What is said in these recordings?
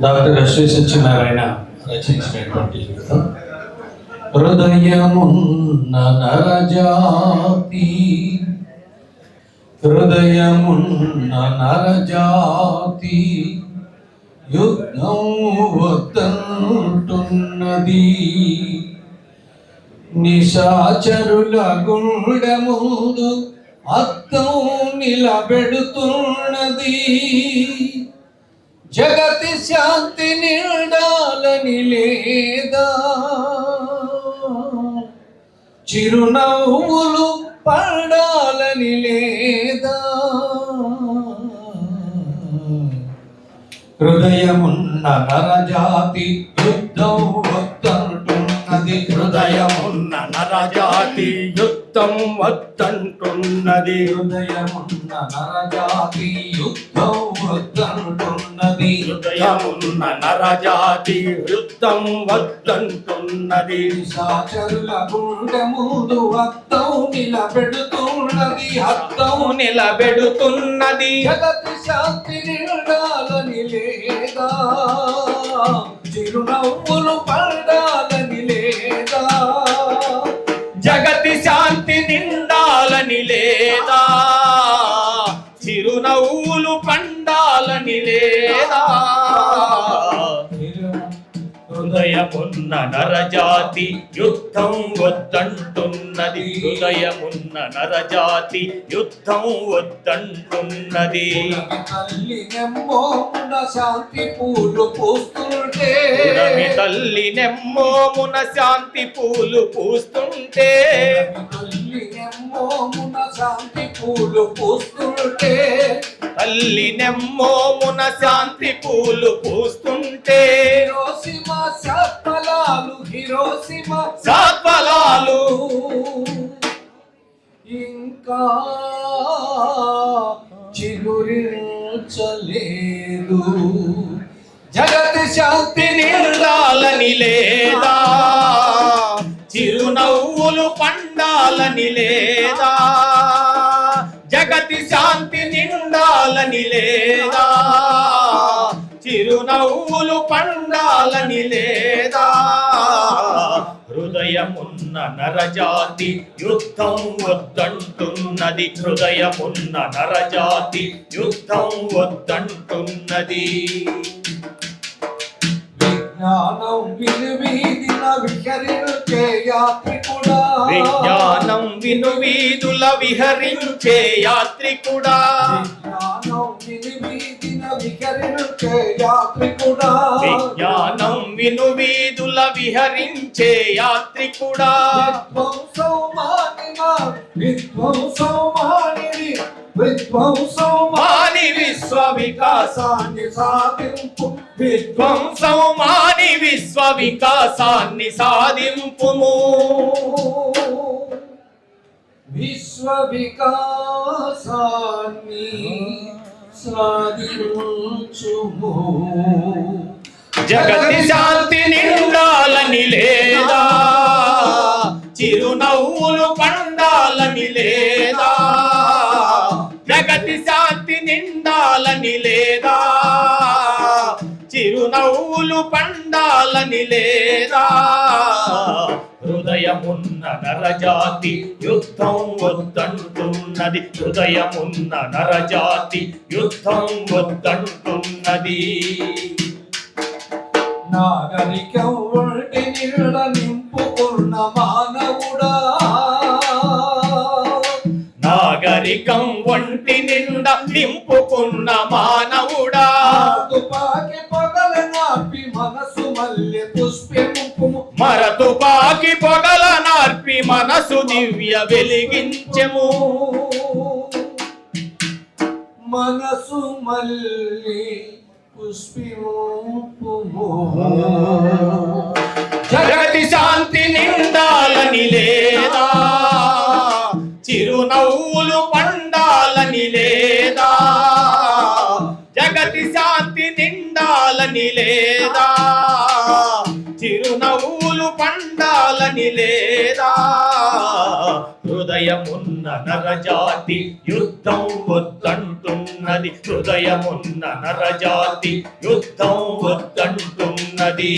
Doctor SV Satyanarayana రచించినటువంటి గీతం. హృదయమున్న నరజాతి, హృదయమున్న నరజాతి యుద్ధం వద్దంటున్నది. నిశాచరుల గుండె ముందు అద్దం నిలబెడుతున్నది. జగతి శాంతి నిండాలని లేదా, చిరునవ్వులు పడాలని లేదా. హృదయమున్న నరజాతి యుద్ధం వద్దంటున్నది. హృదయమున్న నరజాతి యుద్ధం వద్దంటున్నది. హృదయమున్న నరజాతి యుద్ధం వద్దంటున్నది. హృదయమున్న నరజాతి యుద్ధం వద్దంటున్నది. నిశాచరుల గుండె ముందు అద్దం నిలబెడుతున్నది. అద్దం నిలబెడుతున్నది. జగతి శాంతి నిండాలని లేదా, చిరునవ్వులు పడాలని లేదా. జగతి శాంతి నిండాలని లేదా, చిరునవ్వులు పండాలని లేదా. హృదయమున్న నరజాతి యుద్ధం వద్దంటున్నది. హృదయమున్న నరజాతి యుద్ధం వద్దంటున్నది. తల్లి నెమ్మోమున శాంతి పూలు పూస్తుంటే, తల్లి నెమ్మోమున శాంతి పూలు పూస్తుంటే, తల్లి నెమ్మోమున శాంతి పూలు పూస్తుంటే, తల్లి నెమ్మోమున శాంతి పూలు పూస్తుంటే, హిరోషిమా సత్ఫలాలు, హిరోషిమా సత్ఫలాలు ఇంకా చిగురించలేదు. జగతి శాంతి నిండాలని లేదా, చిరునవ్వులు పండాలని లేదా. జగతి శాంతి నిండాలని లేదా, చిరునవ్వులు పండాలని లేదా. హృదయమున్న నరజాతి యుద్ధం వద్దంటున్నది. హృదయమున్న నరజాతి యుద్ధం వద్దంటున్నది. విజ్ఞానం వినువీధిన విహరించే యాత్రికుడా, విజ్ఞానం వినువీధుల విహరించే యాత్రికుడా, విజ్ఞానం వినువీధిన విహరించే యాత్రికుడా, విజ్ఞానం వినువీధుల విహరించే యాత్రికుడా. విధ్వంసం మానిన విధ్వంసం మానిని విధ్వంసం మాని విశ్వ వికాసాన్ని సాధింపు, విధ్వంసం మాని విశ్వ వికాసాన్ని సాధింపుము. విశ్వ వికాసాన్ని సాధించుము. జగతి శాంతి నిండాలని లేదా, చిరునవ్వులు పండాలని లేదా. జగతి శాంతి నిండాలని లేదా, చిరునవ్వులు పండాలని లేదా. హృదయమున్న నరజాతి యుద్ధం వద్దంటున్నది. హృదయమున్న నరజాతి యుద్ధం వద్దంటున్నది. నాగరికం ఒంటి నీడ నింపుకున్న మానవుడా, నాగరికం ఒంటి నిండా నింపుకున్న మానవుడా. తుపాకి పగల నాపి మనసు మల్లె పుష్పింపుము. మరతుపాకి పొగల నార్పి మనసు దివ్య వెలిగించెము. మనసు మల్లి పుష్పింపుము. జగతి శాంతి నిండాలని లేదా, చిరునవ్వులు పండాలని లేదా. జగతి శాంతి నిండాలని లేదా, చిరునవ్వులు పండాలని లేదా. హృదయమున్న నరజాతి యుద్ధం వద్దంటున్న చాటుతున్నది హృదయమున్న నరజాతి యుద్ధం వద్దంటున్నది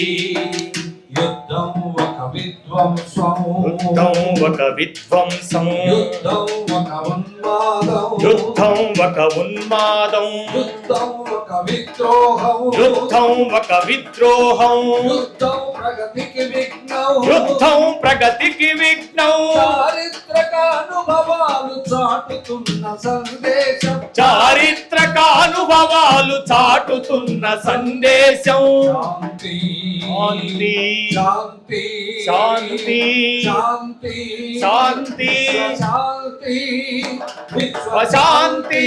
యుద్ధం ఒక విధ్వంసం యుద్ధం ఒక విధ్వంసం యుద్ధం ఒక ఉన్మాదం యుద్ధం ఒక ఉన్మాదం యుద్ధం ఒక విద్రోహం యుద్ధం ఒక విద్రోహం యుద్ధం ప్రగతికి విఘ్నం యుద్ధం ప్రగతికి విఘ్నం చారిత్రక అనుభవాలు చాటుతున్న సందేశం చారిత్రక అనుభవాలు చాటుతున్న సందేశం శాంతి శాంతి శాంతి శాంతి శాంతి శాంతి శాంతి విశ్వశాంతి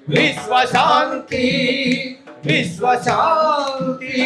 విశ్వశాంతి విశ్వశాంతి